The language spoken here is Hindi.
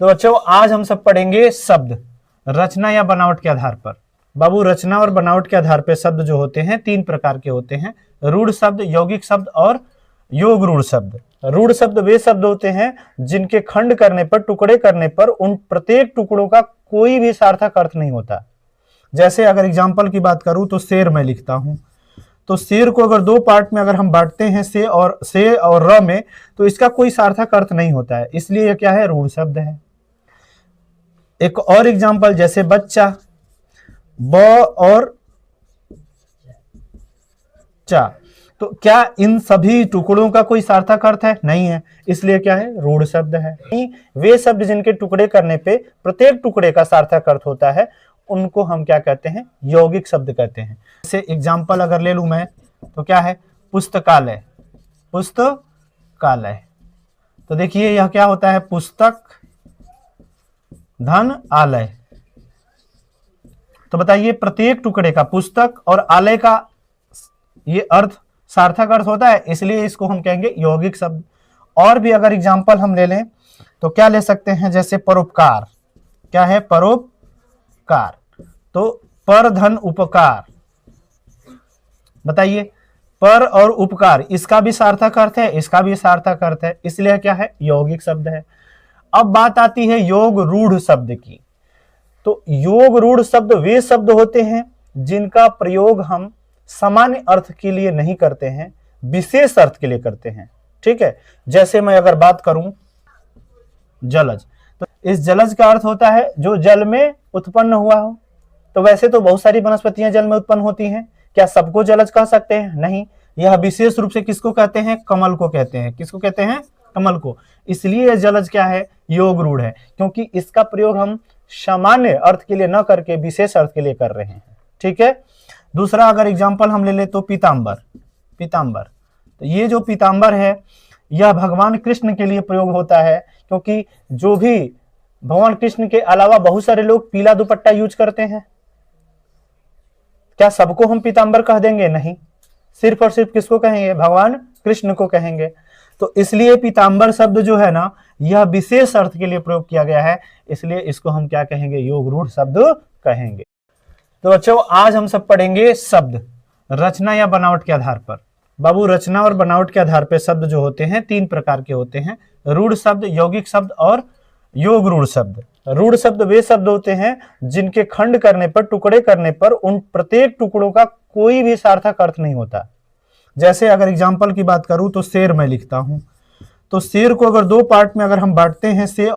तो बच्चों आज हम सब पढ़ेंगे शब्द रचना या बनावट के आधार पर। बाबू रचना और बनावट के आधार पर शब्द जो होते हैं तीन प्रकार के होते हैं, रूढ़ शब्द, यौगिक शब्द और योग रूढ़ शब्द। रूढ़ शब्द वे शब्द होते हैं जिनके खंड करने पर, टुकड़े करने पर उन प्रत्येक टुकड़ों का कोई भी सार्थक अर्थ नहीं होता। जैसे अगर एग्जाम्पल की बात करूं तो शेर मैं लिखता हूं, तो शेर को अगर दो पार्ट में अगर हम बांटते हैं से और र में, तो इसका कोई सार्थक अर्थ नहीं होता है, इसलिए यह क्या है, रूढ़ शब्द है। एक और एग्जाम्पल जैसे बच्चा, ब और चा, तो क्या इन सभी टुकड़ों का कोई सार्थक अर्थ है? नहीं है, इसलिए क्या है, रूढ़ शब्द है। वे शब्द जिनके टुकड़े करने पे प्रत्येक टुकड़े का सार्थक अर्थ होता है उनको हम क्या कहते हैं, यौगिक शब्द कहते हैं। जैसे एग्जाम्पल अगर ले लूं मैं तो क्या है, पुस्तकालय, पुस्तकालय, तो देखिए यह क्या होता है, पुस्तक धन आलय। तो बताइए प्रत्येक टुकड़े का, पुस्तक और आलय का ये अर्थ सार्थक अर्थ होता है, इसलिए इसको हम कहेंगे यौगिक शब्द। और भी अगर एग्जाम्पल हम ले लें तो क्या ले सकते हैं, जैसे परोपकार, क्या है, परोपकार, तो पर धन उपकार, बताइए पर और उपकार, इसका भी सार्थक अर्थ है, इसका भी सार्थक अर्थ है, इसलिए क्या है, यौगिक शब्द है। अब बात आती है योग रूढ़ शब्द की। तो योग रूढ़ शब्द वे शब्द होते हैं जिनका प्रयोग हम सामान्य अर्थ के लिए नहीं करते हैं, विशेष अर्थ के लिए करते हैं। ठीक है, जैसे मैं अगर बात करूं जलज, तो इस जलज का अर्थ होता है जो जल में उत्पन्न हुआ हो। तो वैसे तो बहुत सारी वनस्पतियां जल में उत्पन्न होती हैं, क्या सबको जलज कह सकते हैं? नहीं, यह विशेष रूप से किसको कहते हैं, कमल को कहते हैं। किसको कहते हैं, कमल को। इसलिए यह जलज क्या है, योग रूढ़ है, क्योंकि इसका प्रयोग हम सामान्य अर्थ के लिए न करके विशेष अर्थ के लिए कर रहे हैं। ठीक है, दूसरा अगर एग्जाम्पल हम ले ले तो पीताम्बर, पीताम्बर, तो ये जो पीताम्बर है यह भगवान कृष्ण के लिए प्रयोग होता है, क्योंकि जो भी भगवान कृष्ण के अलावा बहुत सारे लोग पीला दुपट्टा यूज करते हैं। क्या सबको हम पीताम्बर कह देंगे? नहीं, सिर्फ और सिर्फ किसको कहेंगे, भगवान कृष्ण को कहेंगे। तो इसलिए पीताम्बर शब्द जो है ना, यह विशेष अर्थ के लिए प्रयोग किया गया है, इसलिए इसको हम क्या कहेंगे, योग रूढ़ शब्द कहेंगे। तो बच्चों आज हम सब पढ़ेंगे शब्द रचना या बनावट के आधार पर। बाबू रचना और बनावट के आधार पर शब्द जो होते हैं तीन प्रकार के होते हैं, रूढ़ शब्द, यौगिक शब्द और योग रूढ़ शब्द। रूढ़ शब्द वे शब्द होते हैं जिनके खंड करने पर, टुकड़े करने पर उन प्रत्येक टुकड़ों का कोई भी सार्थक अर्थ नहीं होता। जैसे अगर एग्जाम्पल की बात करूं तो शेर मैं लिखता हूं, तो शेर को अगर दो पार्ट में अगर हम बांटते हैं से